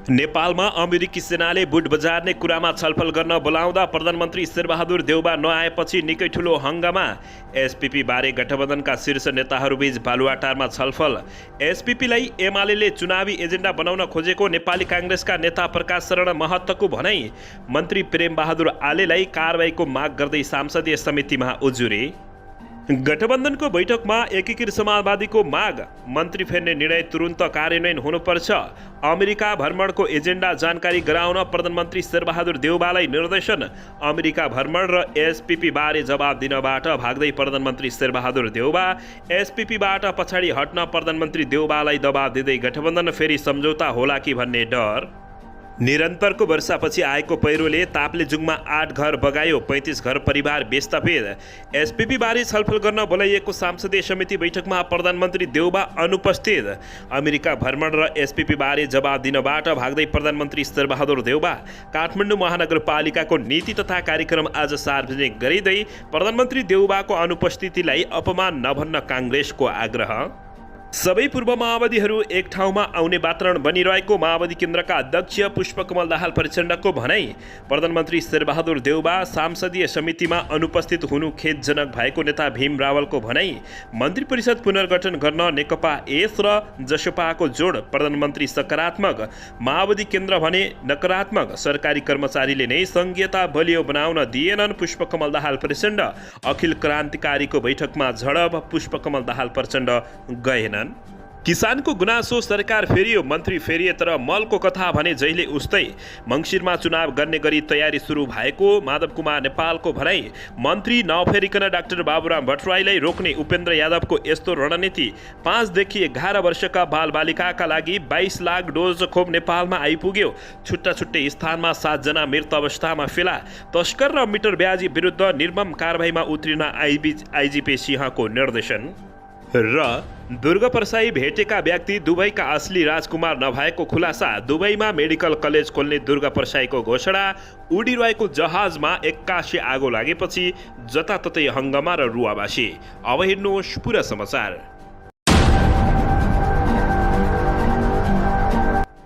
नेपालमा अमेरिकी सेनाले बुट बजार्ने कुरामा छलफल गर्न बोलाउँदा प्रधानमन्त्री शेरबहादुर देउबा नआएपछि निकै ठुलो हङ्गामा। एसपीपी बारे गठबन्धनका शीर्ष नेताहरूबीच बालुवाटारमा छलफल। एसपीपीलाई एमाले चुनावी एजेन्डा बनाउन खोजेको नेपाली काङ्ग्रेसका नेता प्रकाश शरण महतको भनाई। मन्त्री प्रेमबहादुर आलेलाई कारबाहीको माग गर्दै संसदीय समितिमा उजुरी। गठबन्धनको बैठकमा एकीकृत समाजवादीको माग। मन्त्री फेर्ने निर्णय तुरुन्त कार्यान्वयन हुनुपर्छ। अमेरिका भ्रमणको एजेन्डा जानकारी गराउन प्रधानमन्त्री शेरबहादुर देउबालाई निर्देशन। अमेरिका भ्रमण र एसपीपी बारे जवाब दिनबाट भाग्दै प्रधानमन्त्री शेरबहादुर देउबा। एसपीपीबाट पछाडि हट्न प्रधानमन्त्री देउबालाई दबाब दिँदै गठबन्धन फेरि सम्झौता होला कि भन्ने डर। निरन्तरको वर्षापछि आएको पहिरोले ताप्लेजुङमा 8 घर बगायो, 35 घर परिवार बेस्तपेद। एसपीपी बारे छलफल गर्न बोलाइएको संसदीय समिति बैठकमा प्रधानमन्त्री देउबा अनुपस्थित। अमेरिका भ्रमण र एसपीपी बारे जवाब दिनबाट भाग्दै प्रधानमन्त्री शेरबहादुर देउबा। काठमाडौँ महानगरपालिकाको नीति तथा कार्यक्रम आज सार्वजनिक गरिँदै प्रधानमन्त्री देउबाको अनुपस्थितिलाई अपमान नभन्न काङ्ग्रेसको आग्रह। सबै पूर्व माओवादीहरू एक ठाउँमा आउने वातावरण बनिरहेको माओवादी केन्द्रका अध्यक्ष पुष्पकमल दाहाल प्रचण्डको भनाई। प्रधानमन्त्री शेरबहादुर देउबा संसदीय समितिमा अनुपस्थित हुनु खेदजनक भएको नेता भीम रावलको भनाई। मन्त्री परिषद पुनर्गठन गर्न नेकपा एस र जसपाको जोड। प्रधानमन्त्री सकारात्मक, माओवादी केन्द्र भने नकारात्मक। सरकारी कर्मचारीले नै सङ्घीयता बलियो बनाउन दिएनन् पुष्पकमल दाहाल प्रचण्ड। अखिल क्रान्तिकारीको बैठकमा झडप, पुष्पकमल दाहाल प्रचण्ड गएनन्। किसानको गुनासो सरकार फेरियो, मन्त्री फेरिए तर मलको कथा भने जहिले उस्तै। मङ्सिरमा चुनाव गर्ने गरी तयारी सुरु भएको माधव कुमार नेपालको भनाई। मन्त्री नफेरिकन डाक्टर बाबुराम भट्टराईलाई रोक्ने उपेन्द्र यादवको यस्तो रणनीति। 5 देखि 11 वर्षका बालबालिकाका लागि 22 लाख डोज खोप नेपालमा आइपुग्यो। छुट्टा छुट्टै स्थानमा 7 जना मृत अवस्थामा फेला। तस्कर र मिटर ब्याजी विरुद्ध निर्मम कारबाहीमा उत्रिन आइजिपी सिंहको निर्देशन। र दुर्ग प्रसाई भेटेका व्यक्ति दुबईका असली राजकुमार नभएको खुलासा। दुबईमा मेडिकल कलेज खोल्ने दुर्ग प्रसाईको घोषणा। उडिरहेको जहाजमा 81 आगो लागेपछि जताततै हङ्गामा र रुवाबासी। अब हेर्नुहोस् पुरा समाचार।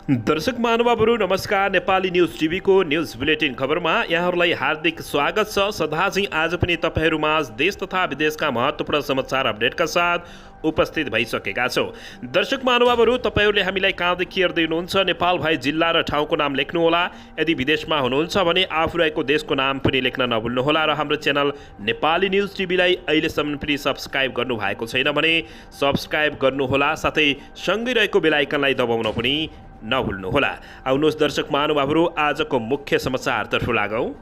दर्शक महानुभावहरू नमस्कार। नेपाली न्युज टिभीको न्युज बुलेटिन खबरमा यहाँहरूलाई हार्दिक स्वागत छ। सदाझै आज पनि तपाईँहरूमाझ देश तथा विदेशका महत्त्वपूर्ण समाचार अपडेटका साथ उपस्थित भइसकेका छौँ। दर्शक महानुभावहरू, तपाईँहरूले हामीलाई कहाँदेखि हेर्दै हुनुहुन्छ नेपाल भए जिल्ला र ठाउँको नाम लेख्नुहोला। यदि विदेशमा हुनुहुन्छ भने आफू रहेको देशको नाम पनि लेख्न नभुल्नुहोला। र हाम्रो च्यानल नेपाली न्युज टिभीलाई अहिलेसम्म पनि सब्सक्राइब गर्नुभएको छैन भने सब्सक्राइब गर्नुहोला, साथै सँगै रहेको बेल आइकनलाई दबाउन पनि नभुल्नुहोला। आउनुहोस् दर्शक महानुभावहरू, आजको मुख्य समाचारतर्फ लागौँ।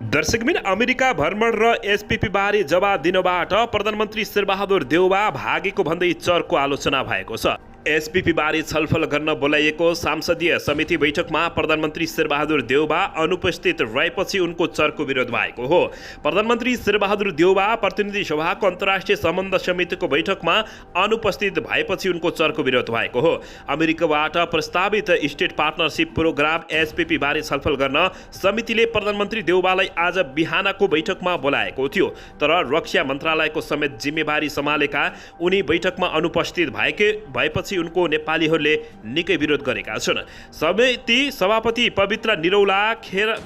दर्शकबिन, अमेरिका भ्रमण र एसपीपी बारे जवाब दिनबाट प्रधानमन्त्री शेरबहादुर देउबा भागेको भन्दै चर्को आलोचना भएको छ। एसपीपी बारे छलफल गर्न बोलाइएको संसदीय समिति बैठकमा प्रधानमन्त्री शेरबहादुर देउबा अनुपस्थित रहेपछि उनको चर्को विरोध भएको हो। प्रधानमन्त्री शेरबहादुर देउबा प्रतिनिधि सभाको अन्तर्राष्ट्रिय सम्बन्ध समितिको बैठकमा अनुपस्थित भएपछि उनको चर्को विरोध भएको हो। अमेरिकाबाट प्रस्तावित स्टेट पार्टनरसिप प्रोग्राम एसपीपी बारे छलफल गर्न समितिले प्रधानमन्त्री देउबालाई आज बिहानको बैठकमा बोलाएको थियो, तर रक्षा मन्त्रालयको समेत जिम्मेवारी सम्हालेका उनी बैठकमा अनुपस्थित भएपछि उनको नेपालीहरूले निकै विरोध गरेका छन्। समिति सभापति पवित्र निरौला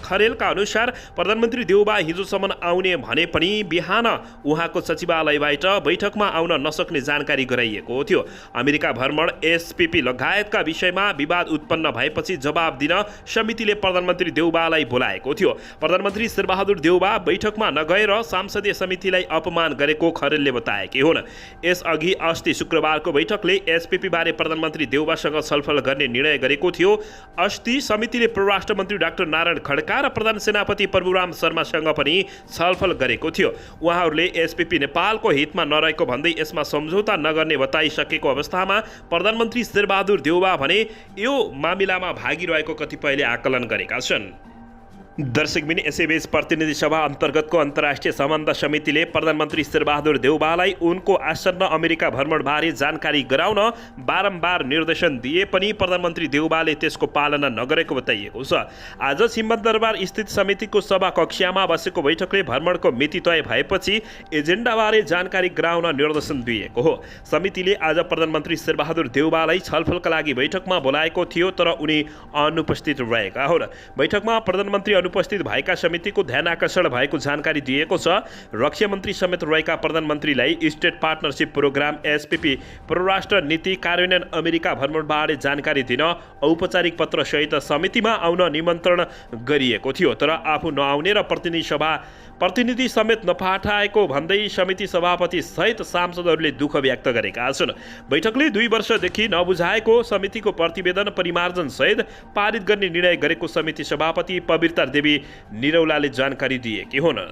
खरेलका अनुसार प्रधानमन्त्री देउबा हिजोसम्म आउने भने पनि बिहान उहाँको सचिवालयबाट बैठकमा आउन नसक्ने जानकारी गराइएको थियो। अमेरिका भ्रमण, एसपीपी लगायतका विषयमा विवाद उत्पन्न भएपछि जवाब दिन समितिले प्रधानमन्त्री देउबालाई बोलाएको थियो। प्रधानमन्त्री शेरबहादुर देउबा बैठकमा नगएर संसदीय समितिलाई अपमान गरेको खरेलले बताएकी हुन्। यसअघि अस्ति शुक्रबारको बैठकले एसपीपी बारे प्रधानमन्त्री देउबासँग छलफल गर्ने निर्णय गरेको थियो। अस्ति समितिले परराष्ट्र मन्त्री डाक्टर नारायण खड्का र प्रधान सेनापति प्रभुराम शर्मासँग पनि छलफल गरेको थियो। उहाँहरूले एसपीपी नेपालको हितमा नरहेको भन्दै यसमा सम्झौता नगर्ने बताइसकेको अवस्थामा प्रधानमन्त्री शेरबहादुर देउबा भने यो मामिलामा भागिरहेको कतिपयले आकलन गरेका छन्। दर्शकबिन यसैबीच प्रतिनिधि सभा अन्तर्गतको अन्तर्राष्ट्रिय सम्बन्ध समितिले प्रधानमन्त्री शेरबहादुर देउबालाई उनको आसन्न अमेरिका भ्रमणबारे जानकारी गराउन बारम्बार निर्देशन दिए पनि प्रधानमन्त्री देउबाले त्यसको पालना नगरेको बताइएको छ। आज सिंहदरबार स्थित समितिको सभा कक्षामा बसेको बैठकले भ्रमणको मिति तय भएपछि एजेन्डाबारे जानकारी गराउन निर्देशन दिएको हो। समितिले आज प्रधानमन्त्री शेरबहादुर देउबालाई छलफलका लागि बैठकमा बोलाएको थियो, तर उनी अनुपस्थित रहेका हुन्। बैठकमा प्रधानमन्त्री उपस्थित भएका समितिको ध्यानाकर्षण भएको जानकारी दिएको छ। रक्षा मन्त्री समेत रहेका प्रधानमन्त्रीलाई स्टेट पार्टनरशिप प्रोग्राम एसपीपी परराष्ट्र नीति कार्यान्वयन अमेरिका भ्रमणबारे जानकारी दिन औपचारिक पत्र सहित समितिमा आउन निमन्त्रण गरिएको थियो, तर आफू नआउने र प्रतिनिधि समेत नपठाएको भन्दै समिति सभापति सहित सांसदहरूले दुःख व्यक्त गरेका छन्। बैठकले 2 वर्षदेखि नबुझाएको समितिको प्रतिवेदन परिमार्जन सहित पारित गर्ने निर्णय गरेको समिति सभापति पवित्र देवी निरौलाले जानकारी दिएकी हुन्।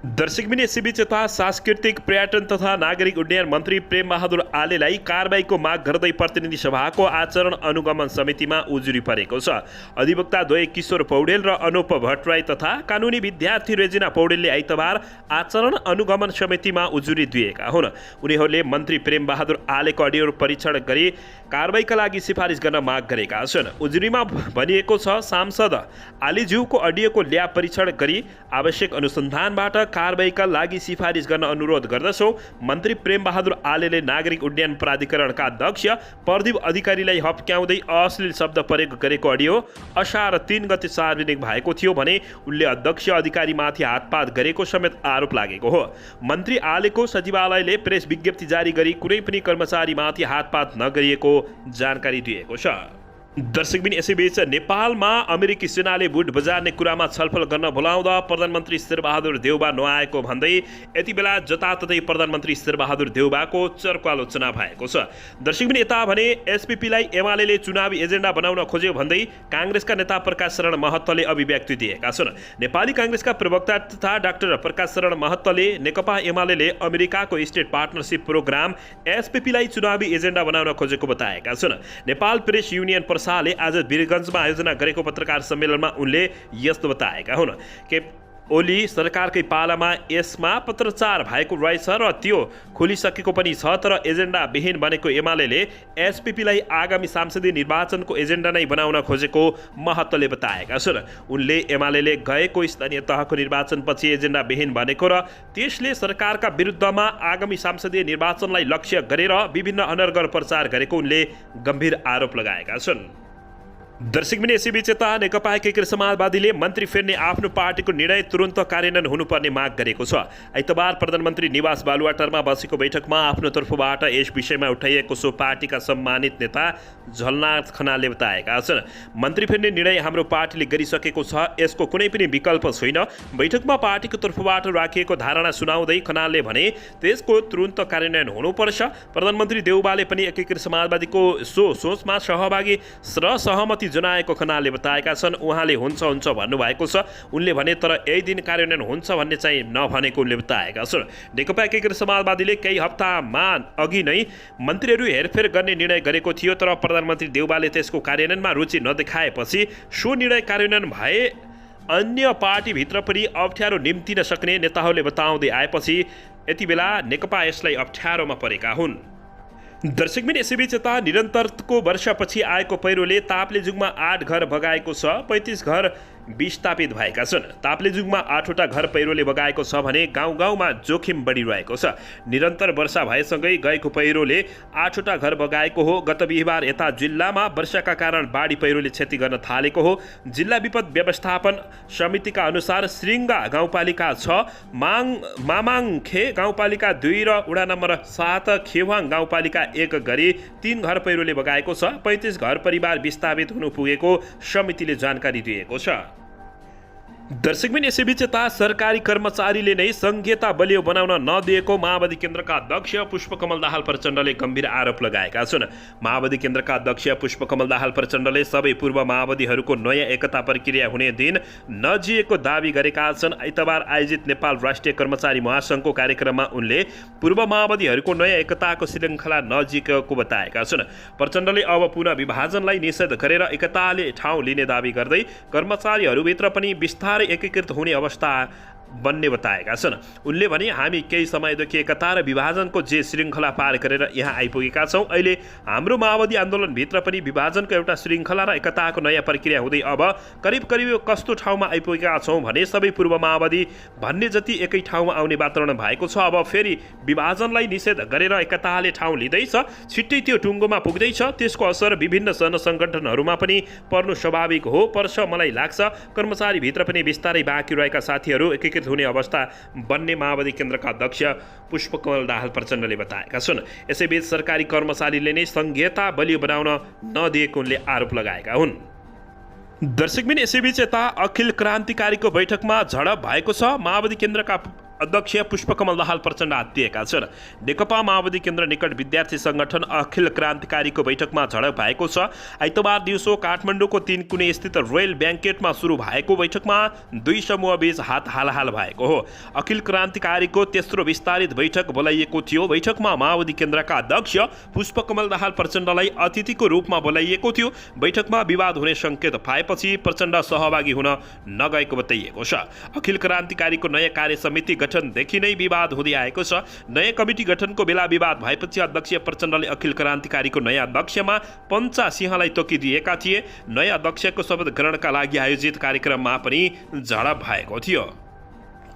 दर्शकबिन यसैबीच यता सांस्कृतिक पर्यटन तथा नागरिक उड्डयन मन्त्री प्रेमबहादुर आलेलाई कारबाहीको माग गर्दै प्रतिनिधि सभाको आचरण अनुगमन समितिमा उजुरी परेको छ। अधिवक्ता द्वय किशोर पौडेल र अनुप भट्टराई तथा कानुनी विद्यार्थी रेजिना पौडेलले आइतबार आचरण अनुगमन समितिमा उजुरी दिएका हुन्। उनीहरूले मन्त्री प्रेमबहादुर आलेको अडियो परीक्षण गरी कारबाहीका लागि सिफारिस गर्न माग गरेका छन्। उजुरीमा भनिएको छ, सांसद आलीज्यूको अडियोको ल्याब परीक्षण गरी आवश्यक अनुसन्धानबाट कारबाहीका लागि सिफारिस गर्न अनुरोध गर्दछौँ। मन्त्री प्रेमबहादुर आलेले नागरिक उड्डयन प्राधिकरणका अध्यक्ष प्रदीप अधिकारीलाई हप्क्याउँदै अश्लील शब्द प्रयोग गरेको अडियो असार 3 गते सार्वजनिक भएको थियो भने उनले अध्यक्ष अधिकारीमाथि हातपात गरेको समेत आरोप लागेको हो। मन्त्री आलेको सचिवालयले प्रेस विज्ञप्ति जारी गरी कुनै पनि कर्मचारीमाथि हातपात नगरिएको जानकारी दिएको छ। दर्शकबिन यसैबीच नेपालमा अमेरिकी सेनाले बुट बजार्ने कुरामा छलफल गर्न बोलाउँदा प्रधानमन्त्री शेरबहादुर देउबा नआएको भन्दै यति बेला जताततै प्रधानमन्त्री शेरबहादुर देउबाको चर्को आलोचना भएको छ। दर्शकबिन यता भने एसपीपीलाई एमालेले चुनावी एजेन्डा बनाउन खोज्यो भन्दै काङ्ग्रेसका नेता प्रकाश शरण महतले अभिव्यक्ति दिएका छन्। नेपाली काङ्ग्रेसका प्रवक्ता तथा डाक्टर प्रकाश शरण महतले नेकपा एमालेले अमेरिकाको स्टेट पार्टनरशिप प्रोग्राम एसपीपीलाई चुनावी एजेन्डा बनाउन खोजेको बताएका छन्। नेपाल प्रेस युनियन साले आज वीरगञ्जमा आयोजना गरेको पत्रकार सम्मेलनमा उनले यस्तो बताएका हुन् कि ओली सरकारकै पालामा यसमा पत्रचार भएको रहेछ र त्यो खोलिसकेको पनि छ, तर एजेन्डा विहीन बनेको एमालेले एसपीपीलाई आगामी सांसदीय निर्वाचनको एजेन्डा नै बनाउन खोजेको महत्त्वले बताएका छन्। उनले एमालेले गएको स्थानीय तहको निर्वाचनपछि एजेन्डा विहीन बनेको र त्यसले सरकारका विरुद्धमा आगामी सांसदीय निर्वाचनलाई लक्ष्य गरेर विभिन्न अनर्गल प्रचार गरेको उनले गम्भीर आरोप लगाएका छन्। दर्शकबिन यसैबीच यता नेकपा एकीकृत समाजवादीले मन्त्री फेर्ने आफ्नो पार्टीको निर्णय तुरन्त कार्यान्वयन हुनुपर्ने माग गरेको छ। आइतबार प्रधानमन्त्री निवास बालुवाटारमा बसेको बैठकमा आफ्नो तर्फबाट यस विषयमा उठाइएको सो पार्टीका सम्मानित नेता झलनाथ खनालले बताएका छन्। मन्त्री फेर्ने निर्णय हाम्रो पार्टीले गरिसकेको छ, यसको कुनै पनि विकल्प छैन। बैठकमा पार्टीको तर्फबाट राखिएको धारणा सुनाउँदै खनालले भने त्यसको तुरन्त कार्यान्वयन हुनुपर्छ। प्रधानमन्त्री देउबाले पनि एकीकृत समाजवादीको सो सोचमा सहभागी र सहमति जनाएको खनालले बताएका छन्। उहाँले हुन्छ भन्नुभएको छ। उनले भने तर यही दिन कार्यान्वयन हुन्छ भन्ने चाहिँ नभनेको उनले बताएका छन्। नेकपा एकीकृत समाजवादीले केही हप्तामा अघि नै मन्त्रीहरू हेरफेर गर्ने निर्णय गरेको थियो, तर प्रधानमन्त्री देउबाले त्यसको कार्यान्वयनमा रुचि नदेखाएपछि सो निर्णय कार्यान्वयन भए अन्य पार्टीभित्र पनि अप्ठ्यारो निम्तिन सक्ने नेताहरूले बताउँदै आएपछि यति बेला नेकपा यसलाई अप्ठ्यारोमा परेका हुन्। दर्शकबिन यसैबीच यता निरन्तरको वर्षपछि आएको पहिरोले ताप्लेजुङमा 8 घर बगाएको छ। 35 घर विस्थापित भएका छन्। ताप्लेजुङमा 8वटा घर पहिरोले बगाएको छ भने गाउँ गाउँमा जोखिम बढिरहेको छ। निरन्तर वर्षा भएसँगै गएको पहिरोले 8वटा घर बगाएको हो। गत बिहिबार यता जिल्लामा वर्षाका कारण बाढी पहिरोले क्षति गर्न थालेको हो। जिल्ला विपद व्यवस्थापन समितिका अनुसार श्रृङ्गा गाउँपालिका 6, मामाङखे गाउँपालिका 2 र वडा नम्बर 7 खेवाङ गाउँपालिका 1 गरी 3 घर पहिरोले बगाएको छ। 35 घर परिवार विस्थापित हुनु पुगेको समितिले जानकारी दिएको छ। दर्शकबिन यसैबीच यता सरकारी कर्मचारीले नै संघीयता बलियो बनाउन नदिएको माओवादी केन्द्रका अध्यक्ष पुष्पकमल दाहाल प्रचण्डले गम्भीर आरोप लगाएका छन्। माओवादी केन्द्रका अध्यक्ष पुष्पकमल दाहाल प्रचण्डले सबै पूर्व माओवादीहरूको नयाँ एकता प्रक्रिया हुने दिन नजिएको दावी गरेका छन्। आइतबार आयोजित नेपाल राष्ट्रिय कर्मचारी महासङ्घको कार्यक्रममा उनले पूर्व माओवादीहरूको नयाँ एकताको श्रृङ्खला नजिएको बताएका छन्। प्रचण्डले अब पुनः विभाजनलाई निषेध गरेर एकताले ठाउँ लिने दावी गर्दै कर्मचारीहरूभित्र पनि विस्तार एकीकृत हुने अवस्था बन्ने बताएका छन्। उनले भने हामी केही समयदेखि एकता र विभाजनको जे श्रृङ्खला पार गरेर यहाँ आइपुगेका छौँ। अहिले हाम्रो माओवादी आन्दोलनभित्र पनि विभाजनको एउटा श्रृङ्खला र एकताको नयाँ प्रक्रिया हुँदै अब करिब करिब कस्तो ठाउँमा आइपुगेका छौँ भने सबै पूर्व माओवादी भन्ने जति एकै ठाउँमा आउने वातावरण भएको छ। अब फेरि विभाजनलाई निषेध गरेर एकताले ठाउँ लिँदैछ, छिट्टै त्यो टुङ्गोमा पुग्दैछ। त्यसको असर विभिन्न जनसङ्गठनहरूमा पनि पर्नु स्वाभाविक हो, पर्छ मलाई लाग्छ। कर्मचारीभित्र पनि बिस्तारै बाँकी रहेका साथीहरू एकीकृत हुने अवस्था बन्ने माओवादी केन्द्रका अध्यक्ष पुष्पकमल दाहाल प्रचण्डले बताएका छन्। यसैबीच सरकारी कर्मचारीले नै संघीयता बलियो बनाउन नदिएको उनले आरोप लगाएका हुन्। दर्शकबिन यसैबीच यता अखिल क्रान्तिकारीको बैठकमा झडप भएको छ। माओवादी केन्द्रका अध्यक्ष पुष्पकमल दाहाल प्रचण्ड आत्तिएका छन्। नेकपा माओवादी केन्द्र निकट विद्यार्थी संगठन अखिल क्रान्तिकारीको बैठकमा झडप भएको छ। आइतबार दिउँसो काठमाडौँको 3 कुने स्थित रोयल ब्याङ्केटमा सुरु भएको बैठकमा दुई समूहबीच हात हालहाल भएको हो। अखिल क्रान्तिकारीको तेस्रो विस्तारित बैठक बोलाइएको थियो। बैठकमा माओवादी केन्द्रका अध्यक्ष पुष्पकमल दाहाल प्रचण्डलाई अतिथिको रूपमा बोलाइएको थियो। बैठकमा विवाद हुने सङ्केत पाएपछि प्रचण्ड सहभागी हुन नगएको बताइएको छ। अखिल क्रान्तिकारीको नयाँ कार्य समिति गठनदेखि नै विवाद हुँदै आएको छ। नयाँ कमिटी गठनको बेला विवाद भएपछि अध्यक्ष प्रचण्डले अखिल क्रान्तिकारीको नयाँ अध्यक्षमा पञ्चा सिंहलाई तोकिदिएका थिए। नयाँ अध्यक्षको शपथ ग्रहणका लागि आयोजित कार्यक्रममा पनि झडप भएको थियो।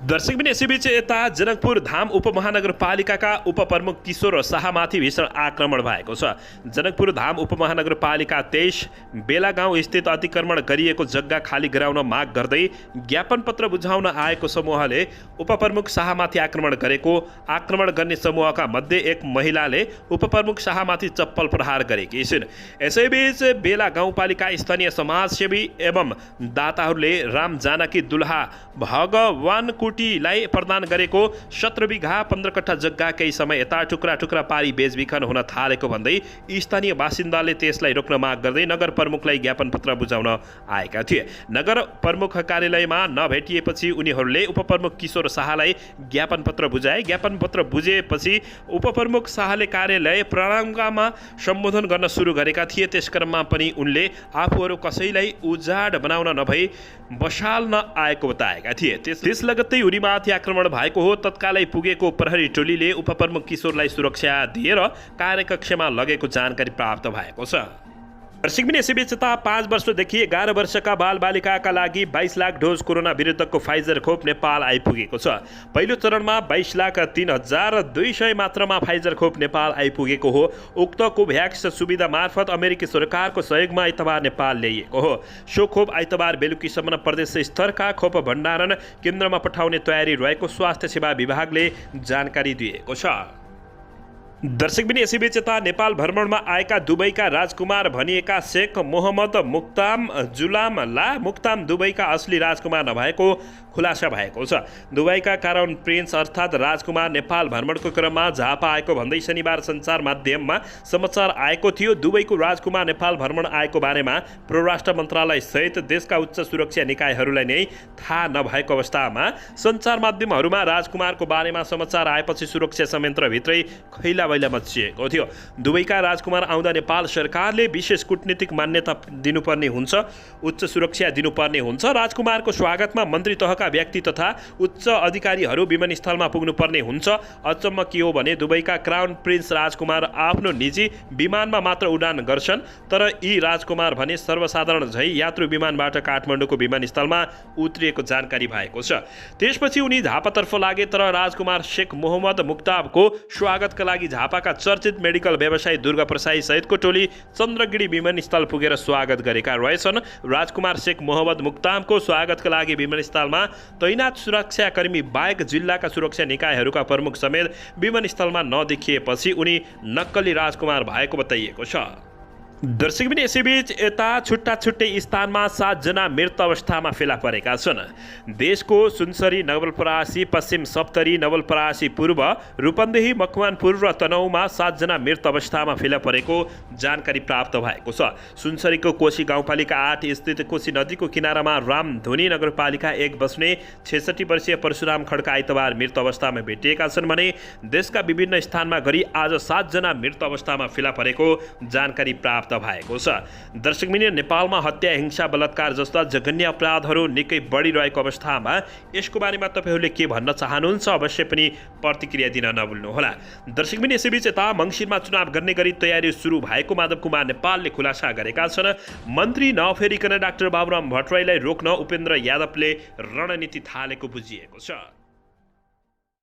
दर्शकबिन यसैबीच यता जनकपुर धाम उपमहानगरपालिकाका उपप्रमुख किशोर शाहमाथि भीषण आक्रमण भएको छ। जनकपुर धाम उपमहानगरपालिका 23 बेला गाउँ स्थित अतिक्रमण गरिएको जग्गा खाली गराउन माग गर्दै ज्ञापन पत्र बुझाउन आएको समूहले उपप्रमुख शाहमाथि आक्रमण गरेको। आक्रमण गर्ने समूहका मध्ये एक महिलाले उपप्रमुख शाहमाथि चप्पल प्रहार गरेकी छिन्। यसैबीच बेला गाउँपालिका स्थानीय समाजसेवी एवं दाताहरूले राम जानकी दुल्हा भगवान लाई प्रदान गरेको 17 बिघा 15 कट्ठा जग्गा केही समय यता टुक्रा टुक्रा पारी बेचबिखन हुन थालेको भन्दै स्थानीय बासिन्दाले त्यसलाई रोक्न माग गर्दै नगर प्रमुखलाई ज्ञापन पत्र बुझाउन आएका थिए। नगर प्रमुख कार्यालयमा नभेटिएपछि उनीहरूले उपप्रमुख किशोर शाहलाई ज्ञापन पत्र बुझाए। ज्ञापन पत्र बुझेपछि उपप्रमुख शाहले कार्यालय प्रणाङ्गमा सम्बोधन गर्न सुरु गरेका थिए। त्यसक्रममा पनि उनले आफूहरू कसैलाई उजाड बनाउन नभई बसाल्न आएको बताएका थिए। त्यस लगत्तै उनीमाथि आक्रमण भएको हो। तत्कालै पुगेको प्रहरी टोलीले उपप्रमुख किशोरलाई सुरक्षा दिएर कार्यकक्षमा लगेको जानकारी प्राप्त भएको छ। दर्शकबिन यसैबीच यता 5 वर्षदेखि 11 वर्षका बालबालिकाका लागि 22 लाख डोज कोरोना विरुद्धको फाइजर खोप नेपाल आइपुगेको छ। पहिलो चरणमा 22,03,200 मात्रामा फाइजर खोप नेपाल आइपुगेको हो। उक्त कोभ्याक्स सुविधा मार्फत अमेरिकी सरकारको सहयोगमा आइतबार नेपाल ल्याइएको हो। सो खोप आइतबार बेलुकीसम्म प्रदेश स्तरका खोप भण्डारण केन्द्रमा पठाउने तयारी रहेको स्वास्थ्य सेवा विभागले जानकारी दिएको छ। दर्शकबिन यसैबीच यता नेपाल भ्रमणमा आएका दुबईका राजकुमार भनिएका शेख मोहम्मद मुक्ताम जुलामला मुक्ताम दुबईका असली राजकुमार नभएको खुलासा भएको छ। दुबईका क्राउन प्रिन्स अर्थात् राजकुमार नेपाल भ्रमणको क्रममा झापा आएको भन्दै शनिबार सञ्चार माध्यममा समाचार आएको थियो। दुबईको राजकुमार नेपाल भ्रमण आएको बारेमा परराष्ट्र मन्त्रालय सहित देशका उच्च सुरक्षा निकायहरूलाई नै थाहा नभएको अवस्थामा सञ्चार माध्यमहरूमा राजकुमारको बारेमा समाचार आएपछि सुरक्षा संयन्त्रभित्रै खैला बैला मचिएको थियो। दुबईका राजकुमार आउँदा नेपाल सरकारले विशेष कूटनीतिक मान्यता दिनुपर्ने हुन्छ, उच्च सुरक्षा दिनुपर्ने हुन्छ। राजकुमारको स्वागतमा मन्त्री तहका व्यक्ति तथा उच्च अधिकारीहरू विमानस्थलमा पुग्नुपर्ने हुन्छ। अचम्म के हो भने दुबईका क्राउन प्रिन्स राजकुमार आफ्नो निजी विमानमा मात्र उडान गर्छन्, तर यी राजकुमार भने सर्वसाधारण झै यात्रु विमानबाट काठमाडौँको विमानस्थलमा उत्रिएको जानकारी भएको छ। त्यसपछि उनी झापातर्फ लागे, तर राजकुमार शेख मोहम्मद मुक्ताबको स्वागतका लागि झापाका चर्चित मेडिकल व्यवसायी दुर्गा प्रसाई सहितको टोली चन्द्रगिरी विमानस्थल पुगेर स्वागत गरेका रहेछन्। राजकुमार शेख मोहम्मद मुक्तामको स्वागतका लागि विमानस्थलमा तैनात सुरक्षाकर्मी बाहेक जिल्लाका सुरक्षा निकायहरूका प्रमुख समेत विमानस्थलमा नदेखिएपछि उनी नक्कली राजकुमार भएको बताइएको छ। दर्शकबिन यसैबीच यता छुट्टा छुट्टै स्थानमा 7 जना मृत अवस्थामा फेला परेका छन्। देशको सुनसरी, नवलपरासी, पश्चिम सप्तरी, नवलपरासी पूर्व, रूपन्देही, मकवानपुर र तनहुँमा 7 जना मृत अवस्थामा फेला परेको जानकारी प्राप्त भएको छ। सुनसरीको कोशी गाउँपालिका 8 स्थित कोशी नदीको किनारामा रामधुनी नगरपालिका 1 बस्ने 66 वर्षीय परशुराम खड्का आइतबार मृत अवस्थामा भेटिएका छन् भने देशका विभिन्न स्थानमा गरी आज 7 जना मृत अवस्थामा फेला परेको जानकारी प्राप्त भएको छ। दर्शकबिन नेपालमा हत्या, हिंसा, बलात्कार जस्ता जघन्य अपराधहरू निकै बढिरहेको अवस्थामा यसको बारेमा तपाईहरूले के भन्न चाहनुहुन्छ अवश्य पनि प्रतिक्रिया दिन नभुल्नुहोला। दर्शकबिन यसैबीच यता मङ्सिरमा चुनाव गर्ने गरी तयारी सुरु भएको माधव कुमार नेपालले खुलासा गरेका छन्। मन्त्री नफेरिकन डाक्टर बाबुराम भट्टराईलाई रोक्न उपेन्द्र यादवले रणनीति थालेको बुझिएको छ।